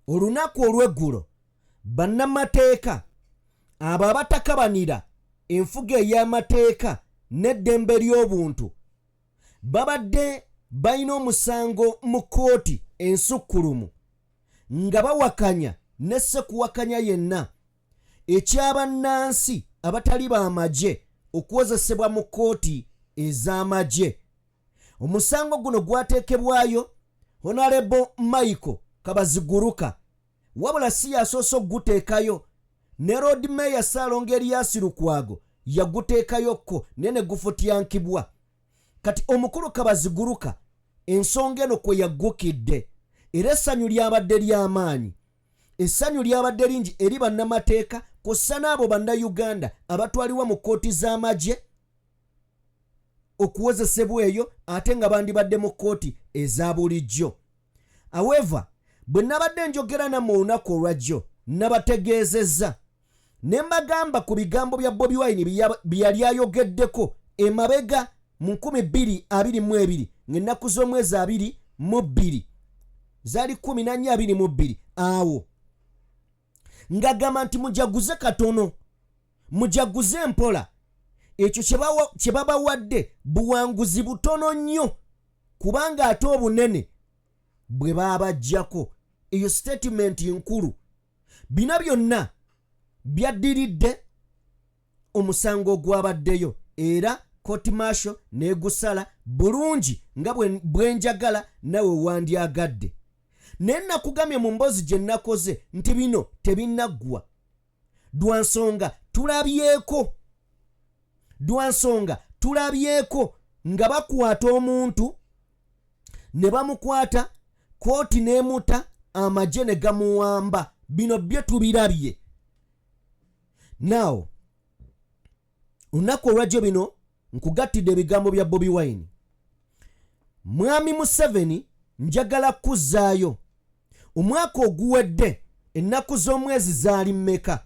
olunaku olw'eggulo bannamateeka abo abatakabanira enfuga ey'amateeka n'eddembe ly'obuntu babadde balina omusango mu kkooti ensukkulumu nga bawakanya ne ssekuwakanya yenna eky'abannansi abatali b'amagye okuwozesebwa mu kkooti ez'amagye. Omusango guno gwateekebwayo Honorable Michael Kabaziguruka wabula si yasoose okuguteekayo ne Road Mayor Ssaalongo Erias Lukwago yaguteekayokko ne gufutyankibwa. Kati omukulu Kabaziguruka ensonga eno kwe yaggukidde era essanyu lyabadde ly'amaanyi. Essanyu lyabadde lingi eri bannamateeka kw'ossa n'abo bannayuganda abatwalibwa mu kkooti z'amagye okuwozesebwa eyo ate nga bandibadde mu kkooti eza bulijjo. However, bwe nabadde njogera nammwe olunaku olwajjo nabategeezezza ne mbagamba ku bigambo bya Bobi Wine bye yali ayogeddeko emabega mu 2022 ng'ennaku z'omwezi 22 zaali 14-22 awo ng'agamba nti mujaguze katono mujaguze mpola ekyo kye babawadde buwanguzi butono nnyo kubanga ate obunene bwe baabajjako. Eyo statement nkulu. Bino byonna byaddiridde omusango ogwabaddeyo era court martial n'egusala bulungi nga bwe njagala nawe wandyagadde. Naye nakugamye mu mboozi gye nakoze nti bino tebinnaggwa. Dwansonga tulabyeko nga bakwata omuntu ne bamukwata kooti n'emuta amagye ne gamuwamba. Bino bye tubirabye. Now olunaku olwajjo bino nkugattidde ebigambo bya Bobi Wine. Mwami Museveni njagala kuzzaayo omwaka oguwedde ennaku z'omwezi zaali mmeka?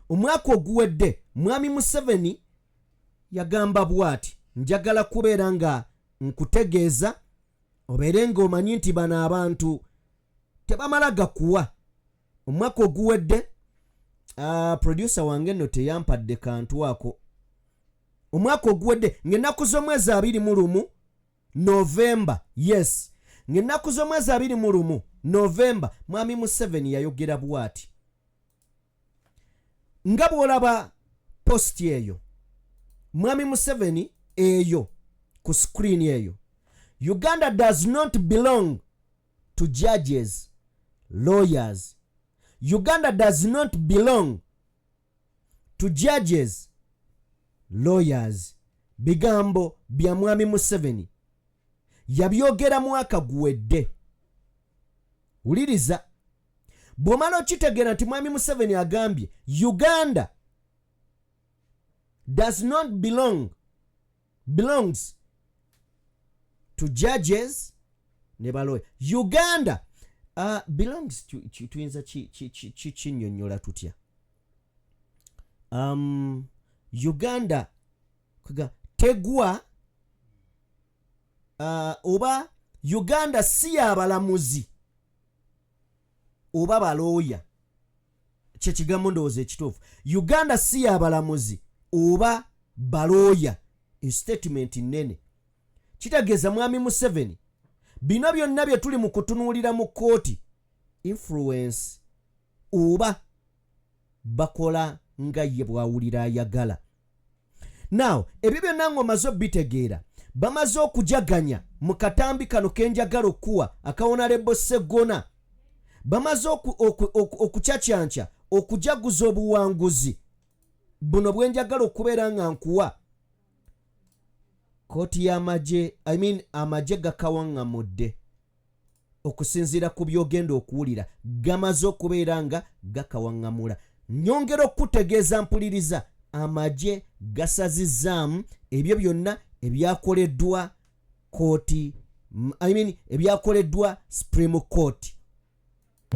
Omwaka oguwedde Mwami Museveni yagamba bw'ati, njagala kubeera nga nkutegeeza obeere ng'omanyi nti bano abantu tebamala gakuwa. Omwaka oguwedde producer wange nno teyampadde kantu ako. Omwaka oguwedde ng'ennaku z'omwezi 21 November, yes, ng'ennaku z'omwezi 21 November Mwami Museveni yayogera bw'ati. Nga bw'olaba post eyo Mwami Museveni eyo ku screen eyo, Uganda does not belong to judges, lawyers. Uganda does not belong to judges, lawyers. Bigambo bya Mwami Museveni yabyogera mwaka guwedde. Uliriza bw'omala okitegeera nti Mwami Museveni agambye Uganda does not belongs to judges ne baloya. Uganda belongs to tuyinza kinnyonnyola tutya? Uganda tegwa oba Uganda si abalamuzi oba balooya. Kye kigambo ndowooza ekituufu. Uganda si abalamuzi oba balooya. Statement nnene. Kitegeeza Mwami Museveni bino byonna bye tuli mu kutunuulira mu kkooti influence oba bakola nga ye bwawulira ayagala. Now ebyo byonna ng'omaze obitegeera bamaze okujaganya mu katambi kano kenjagala okuwa akawonalebo Sseggona. Bamaze okucacyanca okujaguza obuwanguzi buno bwenjagala okubeera nga nkuwa. Kooti y'amagye, amagye gakawaŋŋamudde okusinziira ku byogenda okuwulira gamaze okubeera nga gakawaŋŋamula. Nyongera okutegeeza mpuliriza amagye gasazizzaamu ebyo byonna ebyakoleddwa kooti, ebyakoleddwa Supreme Court.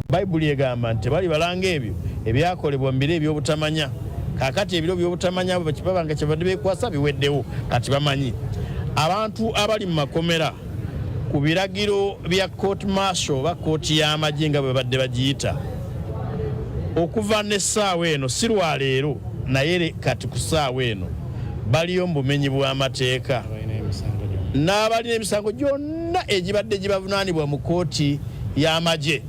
Bayibuli egamba nti bali balanga ebyo ebyakolebwa mu biro ebyobutamanya. Kakati ebiro by'obutamanya abo bakibabanga kyabadde beekwasa biweddewo kati bamanyi. Abantu abali mu makomera ku biragiro bya court martial oba kooti y'amagye nga bwe badde bagiyita okuva n'essaawa eno si lwaleero naye kati ku ssaawa eno baliyo mu bumenyi bw'amateeka n'abalina emisango gyonna egibadde gibavunaanibwa mu kooti y'amagye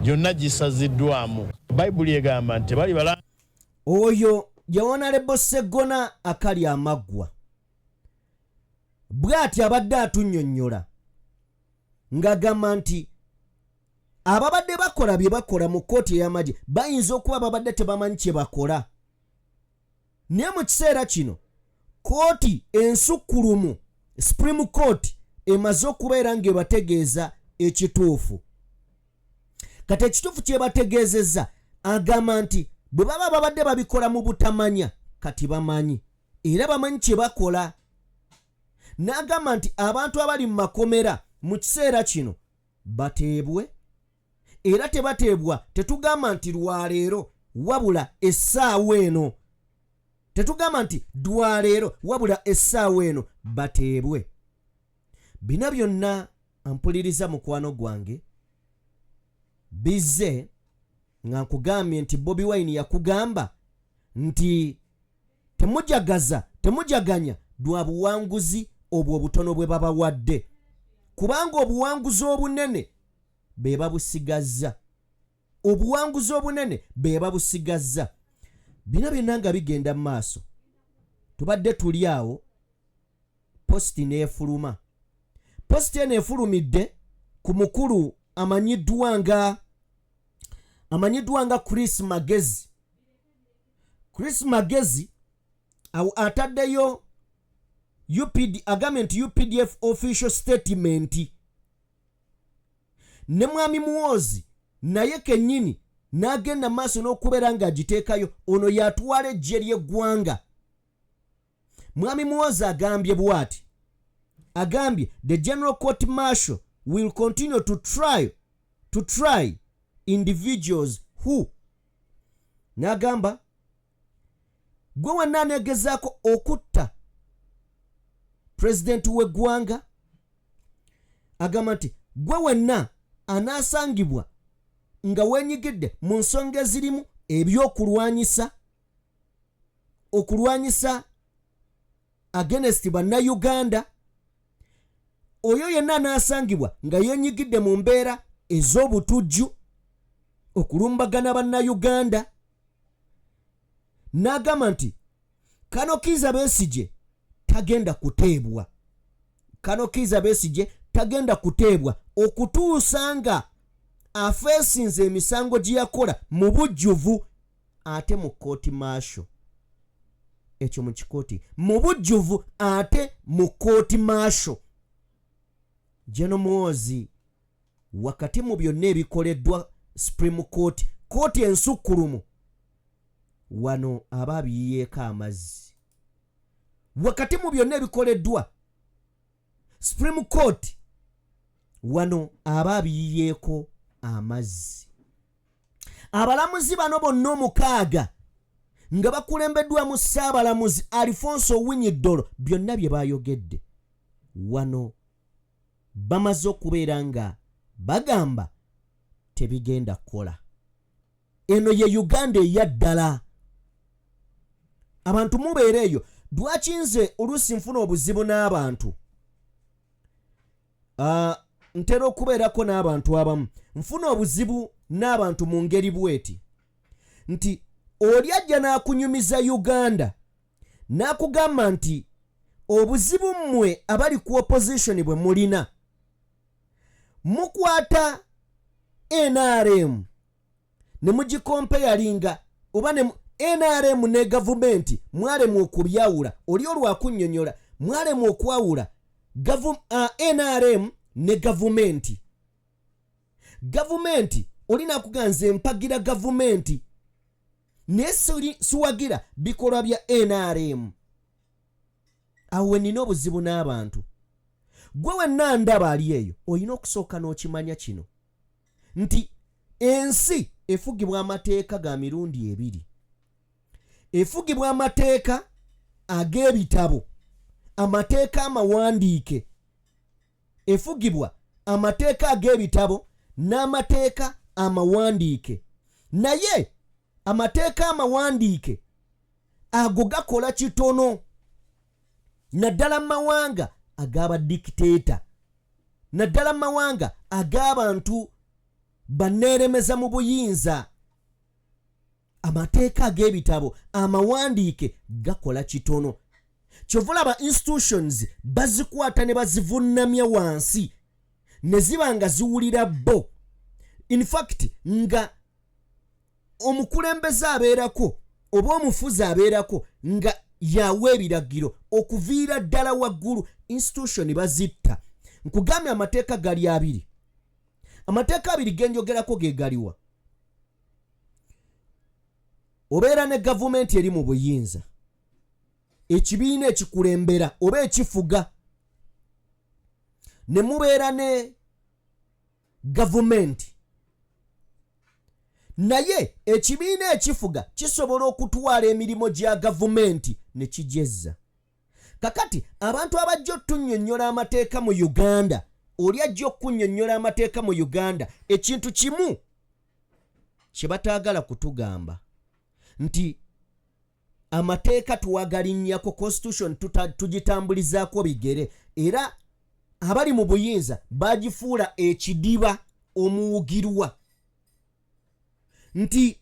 gyonna gisaziddwamu. Bayibuli egamba nti bali bala oyo Honorable Sseggona akali amaggwa bw'ati abadde atunnyonnyola ng'agamba nti ababadde bakola bye bakola mu kooti ey'amagye bayinza okuba babadde tebamanyi kye bakola, naye mu kiseera kino kooti ensukkulumu Supreme Court emaze okubeera ng'ebategeeza ekituufu. Kati ekituufu kye bategeezezza agamba nti bwe baba babadde babikola mu butamanya kati bamanyi era bamanyi kye bakola. N'agamba nti abantu abali mu makomera mu kiseera kino bateebwe, era tebateebwa tetugamba nti lwaleero wabula essaawa eno, tetugamba nti lwaleero wabula essaawa eno bateebwe. Bino byonna ampuliriza mukwano gwange bizze nga nkugambye nti Bobi Wine yakugamba nti temujaganya dwa buwanguzi obwo obutono bwe babawadde, kubanga obuwanguzi obunene be babusigazza, obuwanguzi obunene be babusigazza. Bino byonna nga bigenda mu maaso tubadde tuli awo positi n'efuluma. Positi eno efulumidde ku mukulu amanyiddwa nga Chris Magezi. Chris Magezi ataddeyo agambye nti UPDF official statement, ne Mwami Muhoozi naye kennyini n'agenda maaso n'okubeera ng'agiteekayo, ono yatwala eggye ly'eggwanga. Mwami Muhoozi agambye bw'ati, agambye the General Court Martial will continue to try individuals who, n'agamba gwe wenna aneegezaako okutta pulezidenti w'eggwanga, agamba nti gwe wenna anaasangibwa nga weenyigidde mu nsonga ezirimu okulwanyisa against bannayuganda, oyo yenna anaasangibwa nga yeenyigidde mu mbeera ez'obutujju, okulumbagana bannayuganda. N'agamba nti kano Kizza Besigye tagenda kuteebwa okutuusa nga afeesinze emisango gye yakola mu bujjuvu ate mu kooti maasho. Ekyo mu kikooti mu bujjuvu ate mu kooti maasho. Gen.Muhoozi wakati mu byonna ebikoleddwa Supreme Court, kooti ensukkulumu, wano aba abiyiyeeko amazzi. Wakati mu byonna ebikoleddwa Supreme Court, wano aba abiyiyeeko amazzi. Abalamuzi bano bonna omukaaga nga bakulembeddwamu Ssaabalamuzi Alfonso Owiny-Dollo, byonna bye bayogedde wano bamaze okubeera nga bagamba tebigenda kukola. Eno ye Uganda eyaddala. Abantu mubeera eyo. Lwaki nze oluusi nfuna obuzibu n'abantu? Ntera okubeerako n'abantu abamu. Nfuna obuzibu n'abantu mu ngeri bweti nti oli ajja n'akunyumiza Uganda n'akugamba nti obuzibu mmwe abali ku opposition bwe mulina, mukwata NRM ne mugikompeyalinga oba NRM ne gavumenti mwalemu okubyawula. Oli olwakunnyonnyola mwalemu okwawula NRM ne gavumenti. Gavumenti olina kuganza empagira gavumenti naye siwagira bikolwa bya NRM. Awo wenina obuzibu n'abantu. Gwe wenna ndaba ali eyo olina okusooka n'okimanya kino nti ensi efugibwa amateeka ga mirundi ebiri. Efugibwa amateeka ag'ebitabo, amateeka amawandiike, efugibwa amateeka ag'ebitabo n'amateeka amawandiike. Naye amateeka amawandiike ago gakola kitono naddala mu mawanga ag'abadikiteeta, naddala mu mawanga ag'abantu banneeremeza mu buyinza. Amateeka ag'ebitabo amawandiike gakola kitono. Kyova olaba institutions bazikwata ne bazivunnamya wansi ne ziba nga ziwulira bo. In fact nga omukulembeze abeerako oba omufuzi abeerako nga yawa ebiragiro okuviira ddala waggulu, institution bazitta. Nkugambye amateeka gali abiri. Amateeka abiri genjogerako ge galiwa. Obeera ne gavumenti eri mu buyinza, ekibiina ekikulembera oba ekifuga, ne mubeera ne gavumenti. Naye ekibiina ekifuga kisobola okutwala emirimu gya gavumenti ne kijezza. Kakati abantu abajja otunnyonnyola amateeka mu Uganda, oli ajja okunnyonnyola amateeka mu Uganda, ekintu kimu kye bataagala kutugamba nti amateeka tuwagalinnyako, constitution tugitambulizaako bigere, era abali mu buyinza bagifuula ekidiba omuwugirwa. Nti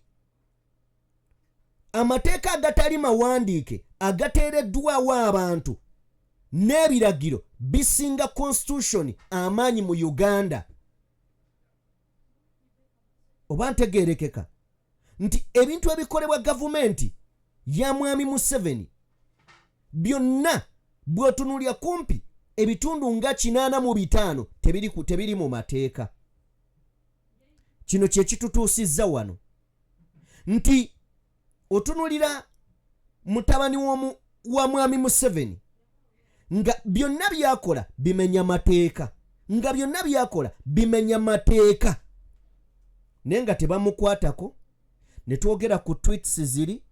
amateeka agatali mawandiike agateereddwawo abantu n'ebiragiro bisinga constitution amaanyi mu Uganda. Oba ntegeerekeka nti ebintu ebikolebwa gavumenti ya mwami Museveni byonna bw'otunuulya kumpi ebitundu nga 85 tebiri mu mateeka. Kino kye kitutuusizza wano nti otunulira mutabani wa mwami Museveni nga byonna byakola bimenya mateeka, nga byonna byakola bimenya mateeka, naye nga tebamukwatako. Ne twogera ku tweets ziri,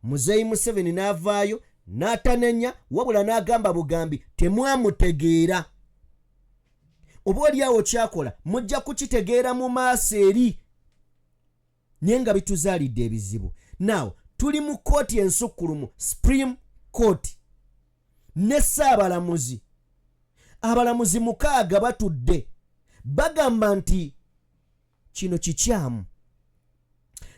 Muzeeyi Museveni n'avaayo n'atanenya, wabula n'agamba bugambi temwamutegeera. Oba oliawo kyakola mujja kukitegeera mu maaso eri, naye nga bituzaalidde ebizibu. Now tuli mu kooti ensukkulumu, Supreme Court, ne Ssaabalamuzi. Abalamuzi 6 batudde bagamba nti kino kikyamu,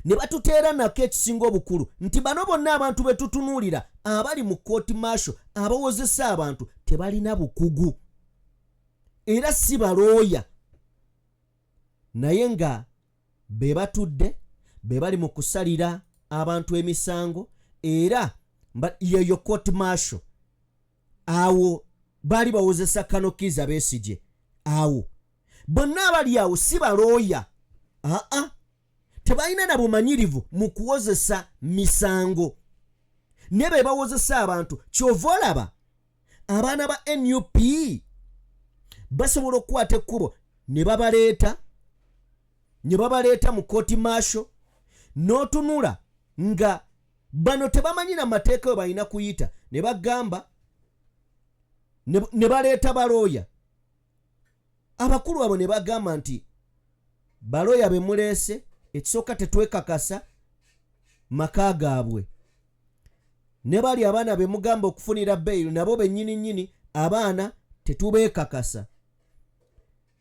ne batuteera nako ekisinga obukulu nti bano bonna abantu be tutunuulira abali mu kooti maasho abawozesa abantu tebalina bukugu era si balooya, naye nga be batudde be bali mu kusalira abantu emisango, era yeyo kooti maasho awo baali bawozesa Kano Kizza Besigye. Awo bonna abali awo si balooya, tebalina na bumanyirivu mu kuwozesa misango, ne be bawozesa abantu. Kyova olaba abaana ba NUP basobola okukwata ekkubo ne babaleeta mu kooti maasho, n'otunula nga bano tebamanyi na mateeka we balina kuyita, ne bagamba ne baleeta balooya. Abakulu abo ne bagamba nti balooya be muleese ekisooka tetwekakasa maka gaabwe, ne bali abaana be mugamba okufunira bail nabo bennyini abaana tetubeekakasa.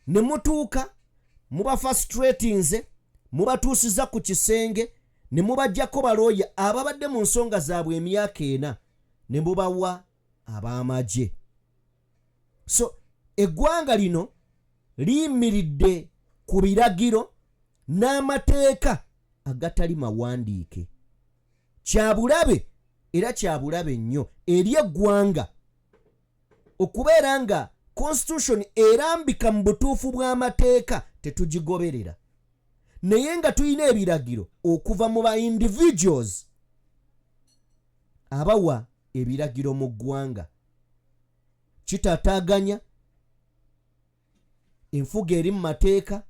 Ne mutuuka muba frustratinze, mubatuusiza ku kisenge, ne mubajjako balooya ababadde mu nsonga zaabwe emyaka 4, ne mubawa ab'amagye. So eggwanga lino liyimiridde ku biragiro n'amateeka agatali mawandiike. Kyabulabe era kyabulabe nnyo eri eggwanga okubeera nga constitution erambika mu butuufu bw'amateeka tetugigoberera, naye nga tulina ebiragiro okuva mu ba individuals abawa ebiragiro mu ggwanga. Kitataaganya enfuga eri mu mateeka,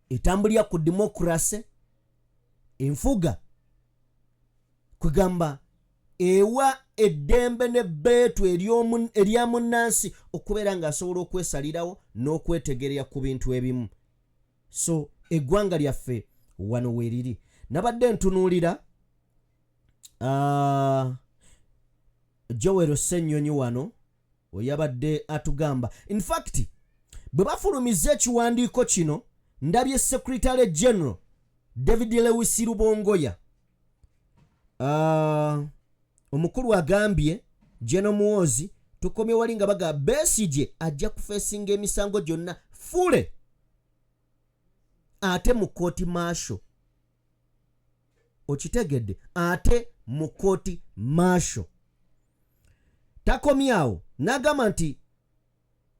etambulira ku demokrasi, enfuga kugamba ewa eddembe n'ebbeetu erya munnansi okubeera ng'asobola okwesalirawo n'okwetegerera ku bintu ebimu. So eggwanga lyaffe wano weeriri. Nabadde ntunuulira Joel Ssennyonyi wano oyabadde atugamba. In fact bwe bafulumiza ekiwandiiko kino ndabye Secretary General David Lewis Rubongoya omukulu agambye Gen.Muhoozi tukomye wali nga baga Besigye ajja kufeesinga emisango gyonna fule ate mu kooti maasho. Okitegedde? Ate mu kooti maasho. Takomyawo n'agamba nti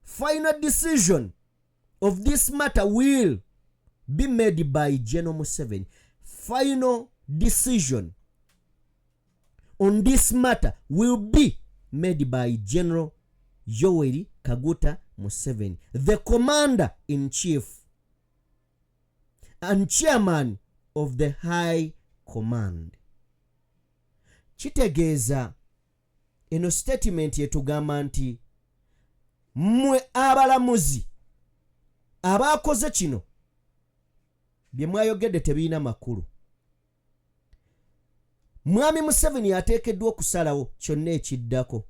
final decision of this matter will be made by General Museveni. Final decision on this matter will be made by General Yoweri Kaguta Museveni, the Commander-in-Chief and Chairman of the High Command. Kitegeeza eno statement yetugamba nti mmwe abalamuzi abaakoze kino bye mwayogedde tebiina makulu. Mwami Museveni yateekeddwa okusalawo kyonna ekiddako.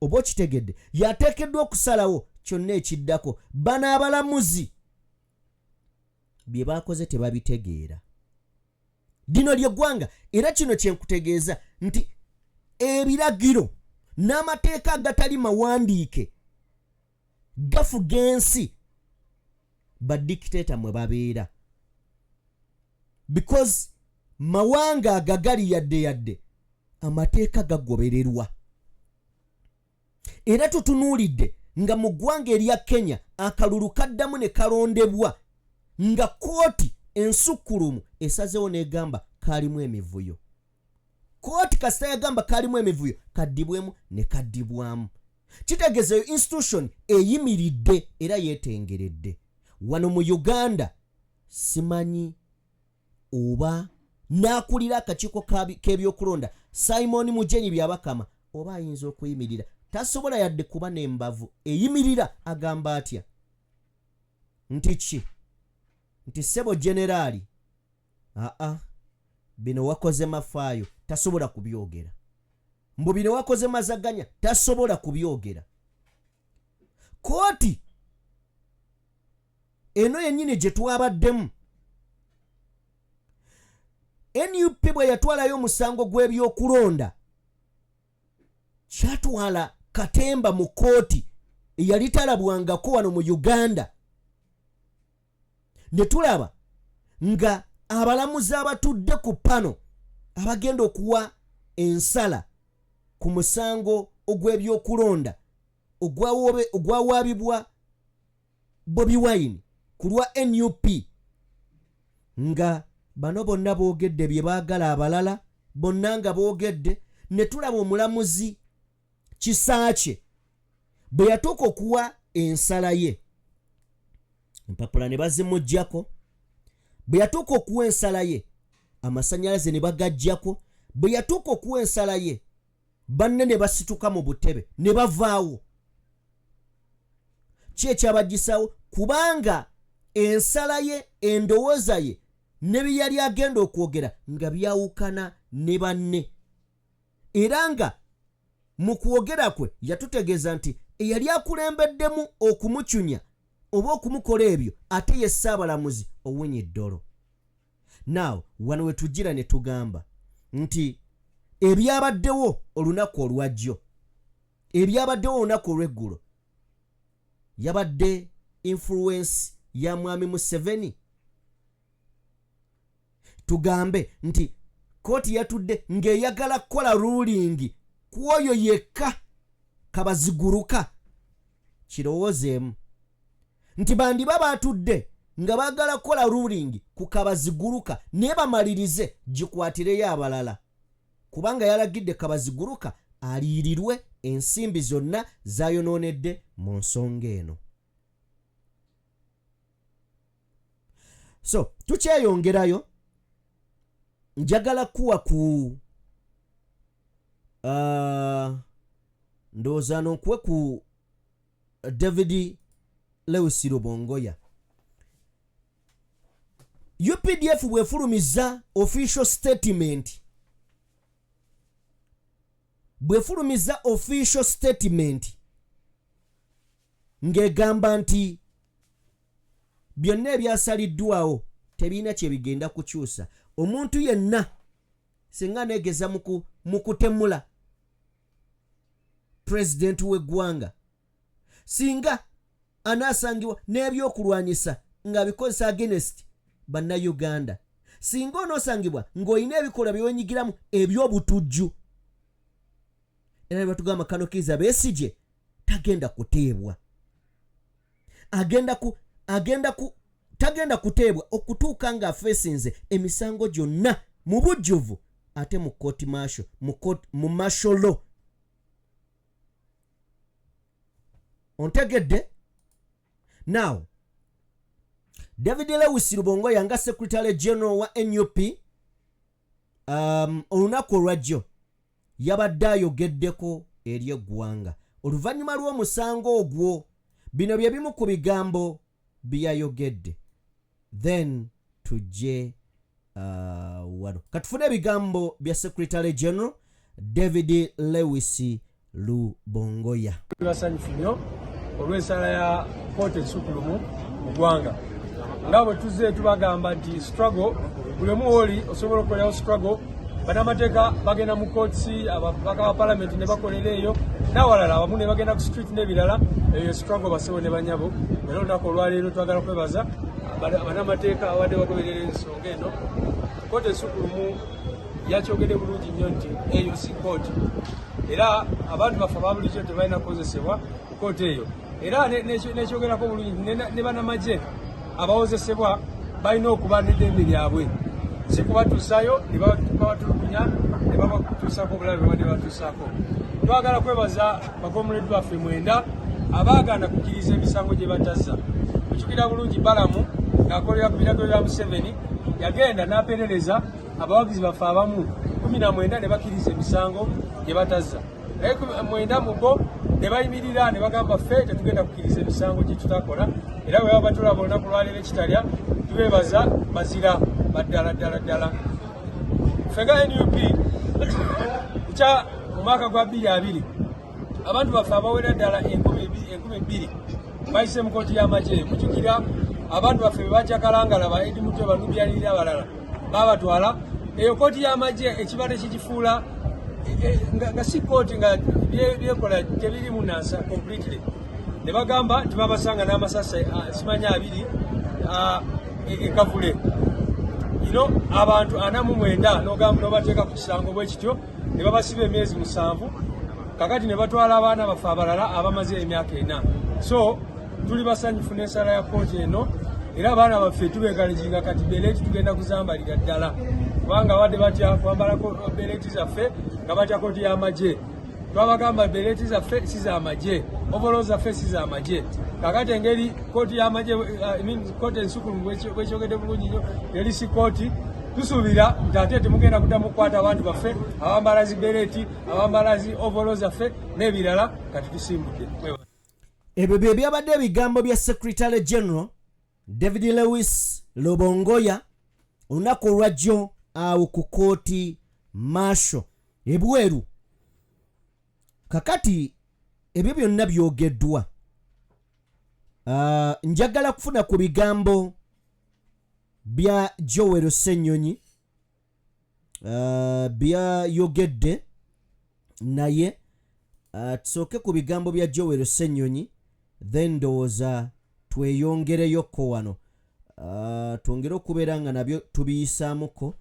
Oba okitegedde? Yateekeddwa okusalawo kyonna ekiddako. Bano abalamuzi bye baakoze tebabitegeera. Dino ly'eggwanga era kino kyenkutegeeza nti ebiragiro n'amateeka agatali mawandiike gafuga ensi badikiteeta mwe babeera. Because mawanga agagali yadde amateeka gagobererwa. Era tutunuulidde nga mu ggwanga erya Kenya akalulu kaddamu ne kalondebwa nga kooti ensukkulumu esazeewo n'egamba kaalimu emivuyo. Kooti kasita yagamba kaalimu emivuyo kaddibwemu ne kaddibwamu. Kitegeeza eyo institution eyimiridde era yeetengeredde. Wano mu Uganda simanyi oba n'akulira akakiiko k'ebyokulonda Simon Mujenyi byabakama oba ayinza okuyimirira. Tasobola yadde kuba n'embavu eyimirira agamba atya nti ki? Nti ssebo generaali bino wakoze mafaayo tasobola kubyogera. Mbu bino wakoze mazaganya tasobola kubyogera. Kooti eno yennyini gye twabaddemu NUP bwe yatwalayo omusango gw'ebyokulonda kyatwala katemba mu kooti eyali talabwangako wano mu Uganda. Ne tulaba nga abalamuzi abatudde ku pano abagenda okuwa ensala ku musango ogw'ebyokulonda ogwawaabibwa Bobi Wine ku lwa NUP nga bano bonna boogedde bye baagala abalala bonna nga boogedde. Ne tulaba omulamuzi Kisakye bwe yatuuka okuwa ensala ye empapula ne bazimuggyako. Bwe yatuuka okuwa ensala ye amasannyalaze ne bagaggyako. Bwe yatuuka okuwa ensala ye banne ne basituka mu butebe ne bavaawo. Ki ekyabaggyisawo? Kubanga ensala ye endowooza ye ne bye yali agenda okwogera nga byawukana ne banne. Era nga mu kwogera kwe yatutegeeza nti eyali akulembeddemu okumucunya oba okumukola ebyo ate ye Ssaabalamuzi Owiny Dollo. Now wano we tujjira ne tugamba nti ebyabaddewo olunaku olwajjo, ebyabaddewo olunaku olw'eggulo yabadde influence ya mwami Museveni. Tugambe nti kooti yatudde ng'eyagala kukola ruling ku oyo yekka kabaziguruka. Kirowoozeemu nti bandiba batudde nga baagala kukola ruling ku kabaziguruka naye bamalirize gikwatireyo abalala, kubanga yalagidde kabaziguruka aliyirirwe ensimbi zonna zayonoonedde mu nsonga eno. So tukyeyongerayo, njagala kuwa ku ndowooza nkuwe ku David Lewis Lubongoya. UPDF bwefulumiza official statement. Bwefulumiza official statement ng'egamba nti byonna ebyasaliddwawo tebirina kye bigenda kukyusa. Omuntu yenna singa neegeza mu kutemula president w'eggwanga, singa anaasangibwa n'ebyokulwanyisa nga bikozesa against bannayuganda, singa onoosangibwa ng'olina ebikolwa by'onyigiramu eby'obutujju, era ne batugamba Kano Kizza Besigye tagenda kuteebwa. Tagenda kuteebwa okutuuka nga afeesinze emisango gyonna mu bujjuvu ate mu kooti masho mu masholo. Ontegedde? Now, David Lewis Lubongoya nga Secretary General wa NUP olunaku olwajjo yabadde ayogeddeko eri eggwanga oluvannyuma lw'omusango ogwo. Bino bye bimu ku bigambo byayogedde. Then tujje wano katufune ebigambo bya Secretary General David Lewis Lubongoya. Basanyufu nnyo olw'ensala ya kooti ensukulumu mu ggwanga. Nga bwe tuzze tubagamba nti struggle buli omu oli osobola okukolerawo struggle. Bannamateeka bagenda mu kooti, ababaka ba palamenti ne bakolera eyo, n'awalala abamu ne bagenda ku street n'ebirala. Eyo struggle basebo ne banyabo. Era olunaku olwaleero twagala kwebaza bannamateeka abadde bagoberera ensonga eno. Kooti ensukulumu yakyogedde bulungi nnyo nti eyo si kooti, era abantu baffe ababulijjo tebalina kukozesebwa kooti eyo. Era nekyogerako bulungi ne bannamagye abawozesebwa balina okuba n'eddembe lyabwe, si kubatuusayo ne babatulugunya ne babatuusaako obulabe bwe badde batuusaako. Twagala kwebaza bakomuledu baffe 9 abaagana kukkiriza emisango gye batazza. Tukira bulungi Balamu ng'akolera ku biragiro bya Museveni yagenda n'apeerereza abawagizi baffe abamu 19 ne bakkiriza emisango gye batazza. Naye 9 mu bo ne bayimirira ne bagamba ffe tetugenda kukkiriza emisango gye tutakola. Era bwe baba batulaba olunaku lwaleero ekitalya tubeebaza bazira baddala. Ffe nga NUP kya mu mwaka gwa 2020 abantu baffe abawera ddala 2,000 bayise mu kooti y'amagye. Mujjukira abantu baffe be bakyakalangala ba Edi Mutwe Balumbye abalala babatwala eyo kooti y'amagye ekibadde kigifuula nga si kooti nga byekola tebiri munansa completely. Ne bagamba nti babasanga n'amasasa simanya 2 ekavule. Abantu 49 n'obateeka ku kisango bwe kityo ne babasiba emyezi 7 kakati ne batwala abaana baffe abalala abamaze emyaka 4. So tuli basanyufu n'ensala ya kooti eno, era abaana baffe tubeekalizinga kati beleeti tugenda kuzambalira ddala kubanga badde batya kwambalako beleeti zaffe nga batya kooti y'amagye. Twabagamba beleeti zaffe si z'amagye, obolo zaffe si z'amagye. Kakati engeri kooti y'amagye kooti ensukulumu bwekyogedde bulungi nnyo eri si kooti, tusuubira nti ate temugenda kuddamu kukwata abantu baffe abambala zi beleeti abambala zi obolo zaffe n'ebirala kati tusimbudde. Ebyo bye byabadde ebigambo bya Secretary General David Lewis Lubongoya olunaku olwajjo awo ku kooti masho ebweru. Kakati ebyo byonna byogeddwa. Njagala kufuna ku bigambo bya Joel Ssenyonyi byayogedde naye tusooke ku bigambo bya Joel Ssenyonyi then ndowooza tweyongereyoko wano twongere okubeera nga nabyo tubiyisaamuko.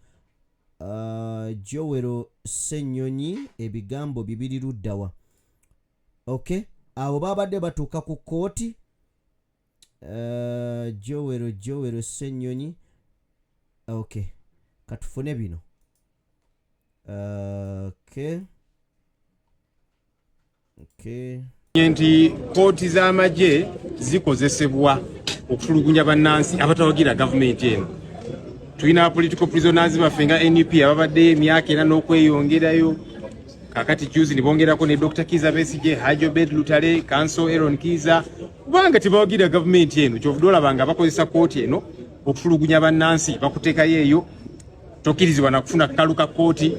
Joel Ssenyonyi ebigambo bibiri luddawa. Okay, abo babadde batuuka ku kooti. Joel Ssenyonyi. Okay, katufune bino. Okay. Nti kooti z'amagye zikozesebwa okutulugunya bannansi abatawagira gavumenti eno. Tulina political prisoners baffe nga NUP ababadde emyaka 4 n'okweyongerayo. kakati juzi nibongerako ne Dr. Kizza Besigye, Hajo Bed Lutale, Council Aaron Kizza, kubanga tebawagira government eno kyovudola banga bakozesa kooti eno okufulugunya bannansi bakuteekayo eyo tokkirizibwa na kufuna kakaluka kooti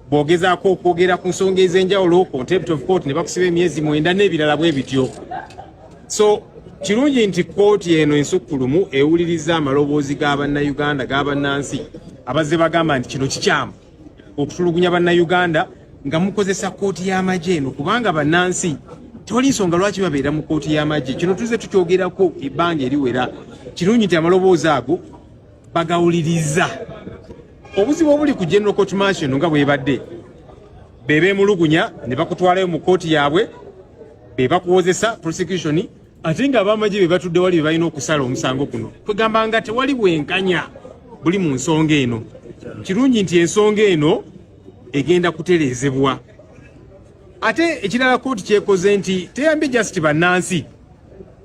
boogezaako okwogera ku nsonga ez'enjawulo contempt of court ne bakusiba emyezi 9 n'ebirala bwe bityo. So kirungi nti kooti eno ensukkulumu ewuliriza amaloboozi g'abannayuganda g'abannansi abazze bagamba nti kino kikyamu okutulugunya bannayuganda nga mukozesa kooti y'amagye eno kubanga bannansi tewali nsonga lwaki babeera mu kooti y'amagye. Kino tuzze tukyogerako ebbanga eriwera. Kirungi nti amaloboozi ago bagawuliriza. Obuzibu obuli ku General Court Martial nga bwebadde bebeemulugunya ne bakutwalayo mu kooti yaabwe be bakuwozesa prosecution ate nga abamagye be batudde wali be balina okusala omusango guno. Kwegamba nga tewali bwenkanya buli mu nsonga eno. Kirungi nti ensonga eno egenda kutereezebwa. Ate ekirala kooti kyekoze nti teyambye just bannansi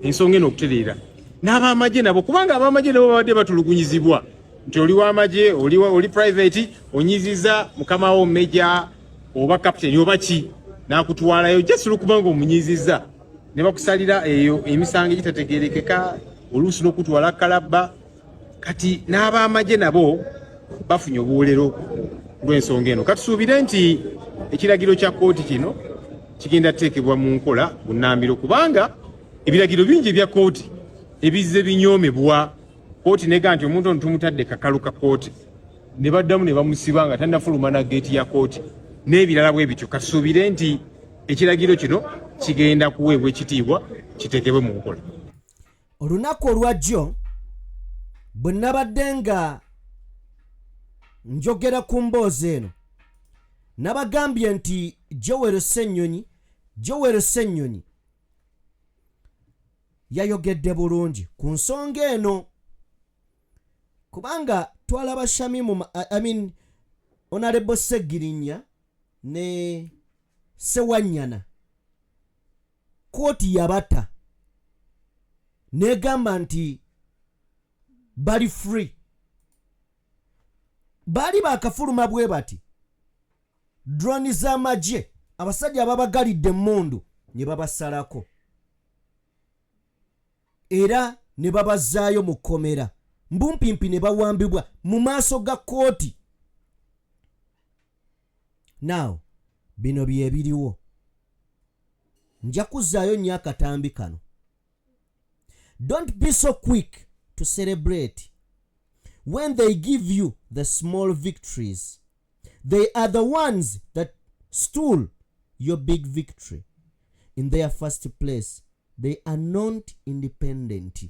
ensonga eno okutereera n'abamagye nabo kubanga abamagye nabo babadde batulugunyizibwa nti oli w'amagye oli private onyiziza mukama wo meja oba captain oba ki n'akutwalayo just olwokubanga omunyiziza ne bakusalira eyo emisango egitategeerekeka oluusi n'okutwala kalabba. Kati n'abamagye nabo bafunye obuwolero lw'ensonga eno. Katusuubire nti ekiragiro kya kooti kino kigenda kuteekebwa mu nkola bunnambiro kubanga ebiragiro bingi ebya kooti ebizze binyoomebwa. Kooti nega nti omuntu ono tumutadde kakaluka kooti ne baddamu ne bamusiba nga tannafuluma na geeti ya kooti n'ebirala bwe bityo. Katusuubire nti ekiragiro kino kigenda kuweebwa ekitiibwa kiteekebwe mu nkola. Olunaku olwajjo bwe nabadde nga njogera ku mboozi eno nabagambye nti Joel Ssennyonyi yayogedde bulungi ku nsonga eno kubanga twalaba Shamimu Honorable Segirinya ne Sewanyana kooti yabata negamba nti bali free. Bali bakafuluma bwe bati drone z'amagye abasajja ababagalidde emmundu ne babasalako era ne babazaayo mu Mukomera mbumpimpi ne bawambibwa mu maaso ga kooti. Now bino bye biriwo nja kuzzaayo nnyo akatambi kano. Don't be so quick to celebrate when they give you the small victories. They are the ones that stole your big victory. In their first place, they are not independent.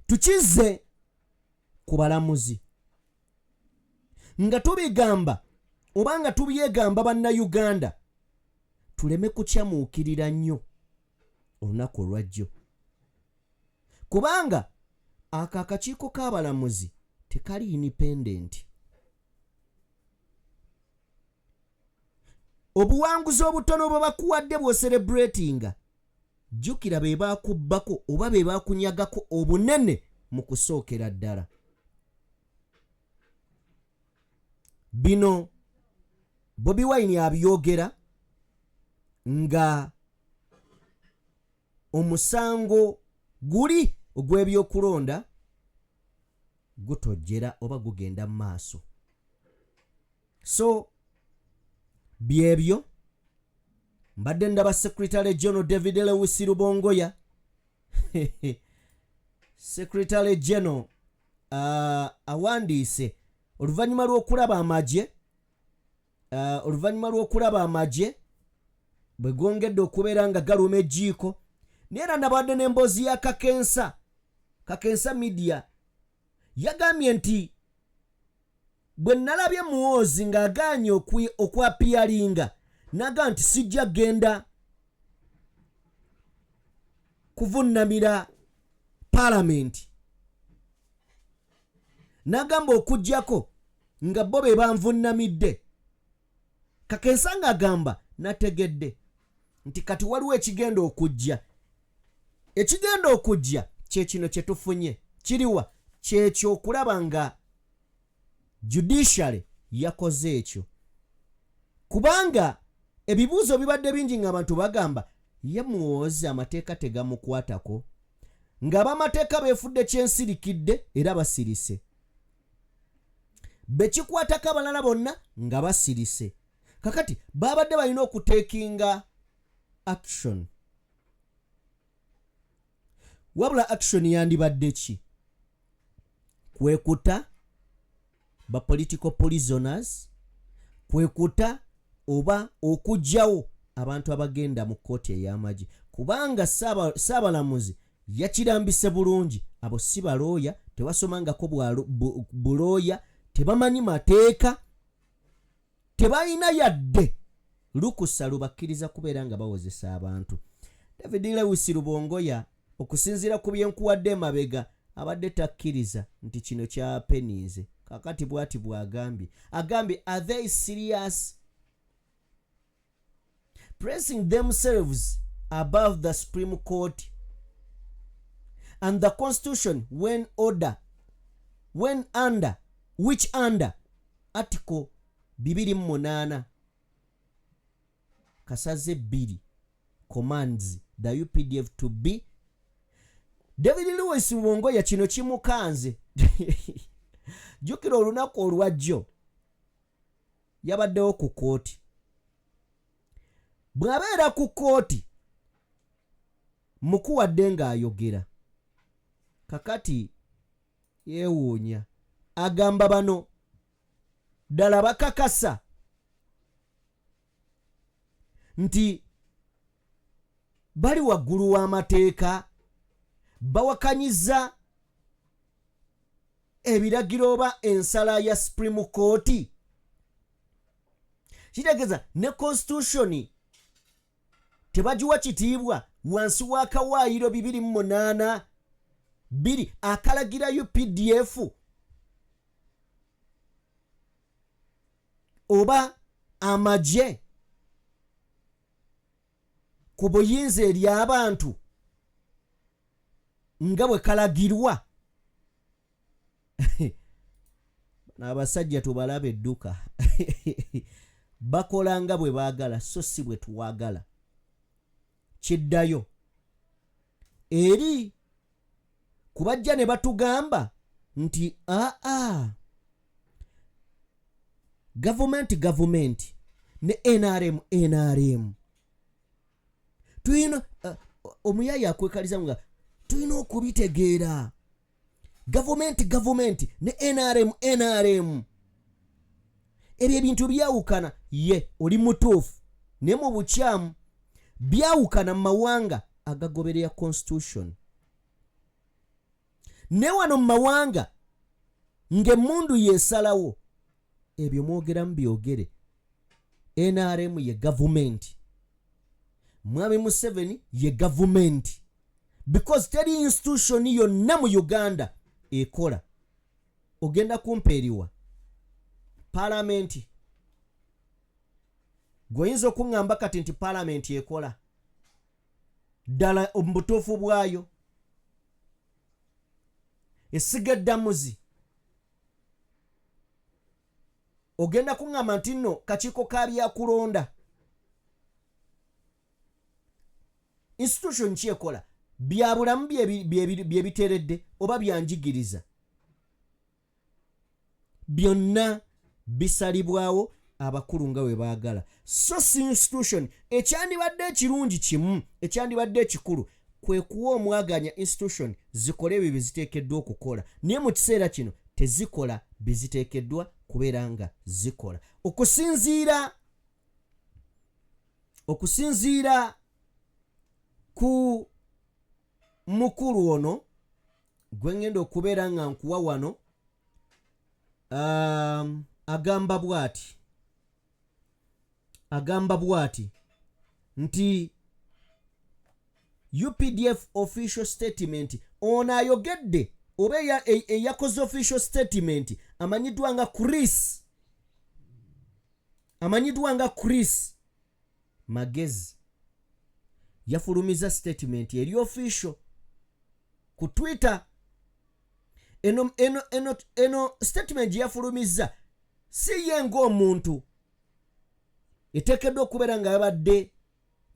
Tukize ku balamuzi nga tubigamba oba nga tubyegamba bannayuganda tuleme kukyamuukirira nnyo olunaku olwajjo kubanga aka akakiiko k'abalamuzi tekali independent. Obuwanguzi obutono bwe bakuwadde bw'ocelebratinga jjukira be baakubbako oba be baakunyagako obunene mu kusookera ddala. Bino Bobi Wine abyogera nga omusango guli ogw'ebyokulonda gutojjera oba gugenda mu maaso. So byebyo mbadde ndaba Secretary General David Lewis Rubongoya Secretary General awandiise oluvannyuma lw'okulaba amagye bwe gongedde okubeera nga galuma ejjiiko neera nabadde n'emboozi ya Kakensa Media yagambye nti bwe nalabye Muhoozi ng'agaanye okwapiyalinga naga nti sijja genda kuvunnamira Parliament. Nagamba okujjako nga bo be banvunnamidde. Kakensa ng'agamba nategedde nti kati waliwo ekigenda okujja. Ekigenda okujja kye kino kye tufunye kiriwa kyekyo okulaba nga Judicial yakoze ekyo kubanga ebibuuzo bibadde bingi ng'abantu bagamba ye Muhoozi amateeka tegamukwatako, ng'abamateeka beefudde kyensirikidde era basirise, bekikwatako abalala bonna nga basirise. Kakati babadde balina okuteekinga action. Wabula action yandibadde ki? Kwekuta ba political prisoners, kwekuta oba okujjawo abantu abagenda mu kkooti ey'amagye, kubanga Ssaabalamuzi yakirambise bulungi. Abo si balooya, tebasomangako bulooya, tebamanyi mateeka, tebalina yadde lukusa lubakkiriza kubeera nga bawozesa abantu. David Lewis Rubongoya okusinziira ku byenkuwadde emabega abadde takkiriza nti kino kyapeniize. Kakati bwati bwagambye, agambye are they serious pressing themselves above the Supreme Court and the Constitution when under Article 28 kasaze 2 commands the UPDF to be. David Lewis Rubongoya kino kimukanze. Jukira olunaku olwajjo yabaddewo ku kooti. Bw'abeera ku kooti mukuwadde ng'ayogera, kakati yeewuunya, agamba bano ddala bakakasa nti bali waggulu w'amateeka, bawakanyiza ebiragiro oba ensala ya Supreme Court. Kitegeeza ne Constitution tebagiwa kitiibwa wansi wa kawaayiro 28 2 akalagira UPDF oba amagye ku buyinza eri abantu nga bwe kalagirwa. N'abasajja tubalabe edduka bakola nga bwe baagala so si bwe tuwagala. Kiddayo eri kubajja ne batugamba nti gavumenti ne NRM tuyina omuyaya akwekaliza nga tuyina okubitegeera. Gavumenti ne NRM ebyo ebintu byawukana. Ye oli mutuufu ne mu bukyamu byawukana mu mawanga agagoberera Constitution. Ne wano mu mawanga ng'emmundu yeesalawo ebyo mwogeramu byogere. NRM ye gavumenti, Mwami Museveni ye gavumenti, because teri institution yonna mu Uganda ekola. Ogenda kumpeeriwa palamenti, goyinza okuŋŋamba kati nti palamenti ekola ddala mu butuufu bwayo. Essiga eddamuzi ogenda kuŋŋamba nti nno kakiiko ka byakulonda. Institution ki ekola? Bya bulamu bye biteredde oba byanjigiriza? Byonna bisalibwawo abakulu nga we baagala. So si institution ekyandibadde ekirungi kimu, ekyandibadde ekikulu kwe kuwa omwaganya institution zikole ebyo bye ziteekeddwa okukola, naye mu kiseera kino tezikola bye ziteekeddwa kubeera nga zikola. Okusinziira ku mukulu ono gwe ngenda okubeera nga nkuwa wano, agamba bw'ati nti UPDF official statement, ono ayogedde oba eyakoze official statement amanyiddwa nga Chris Magezi, yafulumiza statement eri official ku Twitter. Eno statement yafulumiza si ye ng'omuntu eteekeddwa okubeera nga yabadde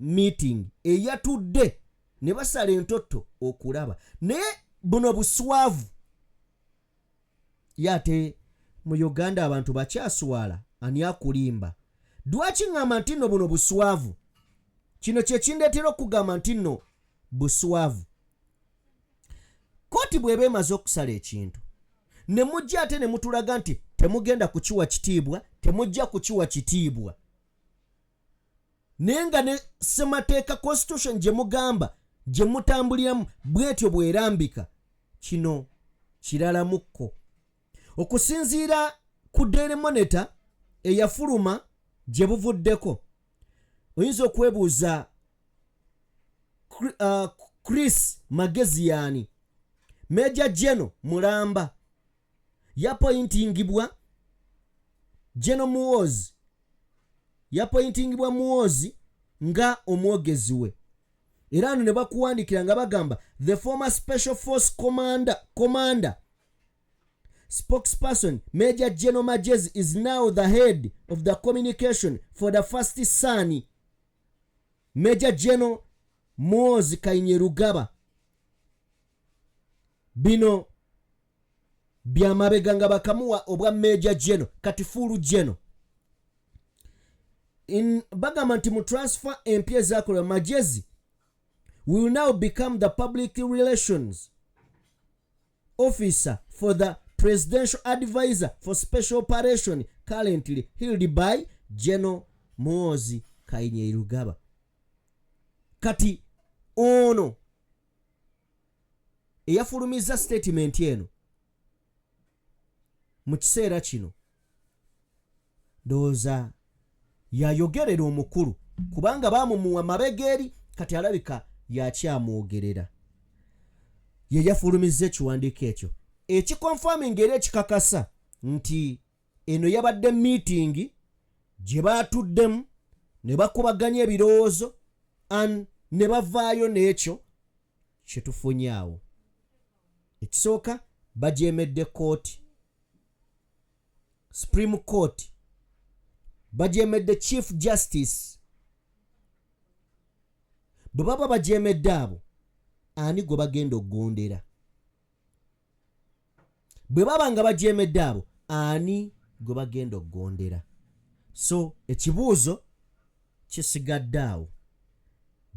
meeting eyatudde ne basala entoto okulaba naye buno buswavu yate mu Uganda abantu bakyaswala ani akulimba dwaki ngamba nti nno buno buswavu kino kye kindeetera okugamba nti nno buswavu kooti bw'eba emaze okusala ekintu ne mujja ate ne mutulaga nti temugenda kukiwa kitiibwa temujja kukiwa kitiibwa naye nga ne ssemateeka constitution gye mugamba gye mutambuliramu bwetyo bwerambika kino kiralamukko okusinziira ku Daily Monitor eyafuluma gye buvuddeko oyinza okwebuuza Chris Magezi Major General Mulamba yapointingibwa Gen.Muhoozi yapointingibwa Muhoozi nga omwogezi we era ano ne bakuwandikira nga bagamba the former special force commander spokesperson Major General Magezi is now the head of the communication for the first son Major General Muhoozi Kainyerugaba bino byamabega nga bakamuwa obwa Major General kati fulu General in bagamba nti mu transfer empya ezakolewa Magezi will now become the public relations officer for the presidential advisor for special operation currently held by General Muhoozi Kainyerugaba kati ono eyafulumiza statement eno mu kiseera kino ndowooza yayogerera omukulu kubanga baamumuwa mabega kati alabika yakyamwogerera ye yafulumiza ekiwandiiko ekyo ekikonfirming era ekikakasa nti eno yabadde meeting gye baatuddemu ne bakubaganya ebirowoozo ne bavaayo n'ekyo kye tufunye awo ekisooka bajeemedde kooti Supreme Court bajeemedde Chief Justice bwe baba bajeemedde abo ani gwe bagenda okugondera bwe baba nga bajeemedde abo ani gwe bagenda okugondera so ekibuuzo kisigadde awo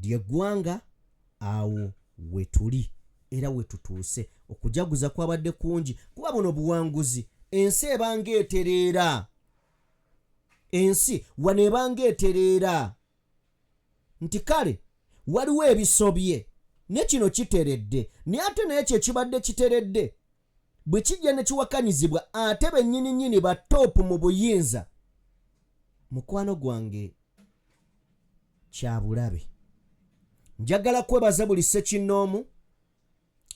ly'eggwanga awo wetuli era wetutuuse okujaguza kwabadde kungi kuba buno buwanguzi ensi ebanga etereera ensi wano ebanga etereera nti kale waliwo ebisobye ne kino kiteredde naye ate n'ekyo ekibadde kiteredde bwe kijja ne kiwakanyizibwa ate bennyini ba toopu mu buyinza mukwano gwange kyabulabe njagala kwebaza buli ssekinnoomu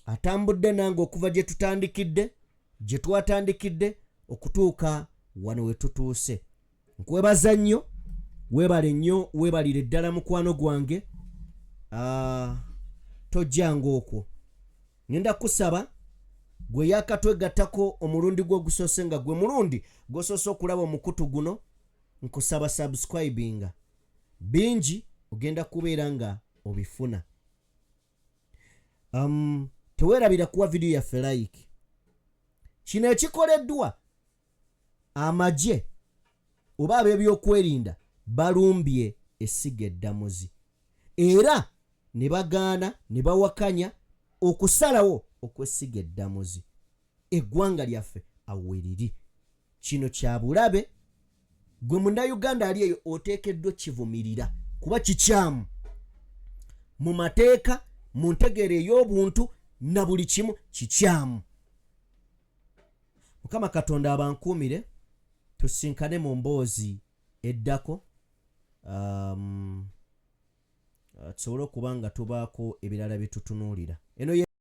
atambudde nange okuva gye twatandikidde okutuuka wano we tutuuse nkwebaza nnyo weebale nnyo weebalire ddala mukwano gwange tojjanga okwo ngenda kusaba gwe yakatwegattako omulundi gw'ogusoose nga gwe mulundi gw'osoose okulaba omukutu guno nkusaba subscribinga bingi ogenda kubeera nga obifuna teweerabira kuwa vidiyo yaffe like kino ekikoleddwa amagye oba ab'ebyokwerinda balumbye essiga eddamuzi era ne bagaana ne bawakanya okusalawo okwessiga eddamuzi eggwanga lyaffe aweriri kino kya bulabe gwe munnayuganda ali eyo oteekeddwa kivumirira kuba kikyamu mu mateeka mu ntegeero ey'obuntu na buli kimu kikyamu mukama katonda abankuumire tusinkane mu mboozi eddako tusobole okuba nga tubaako ebirala bye tutunuulira eno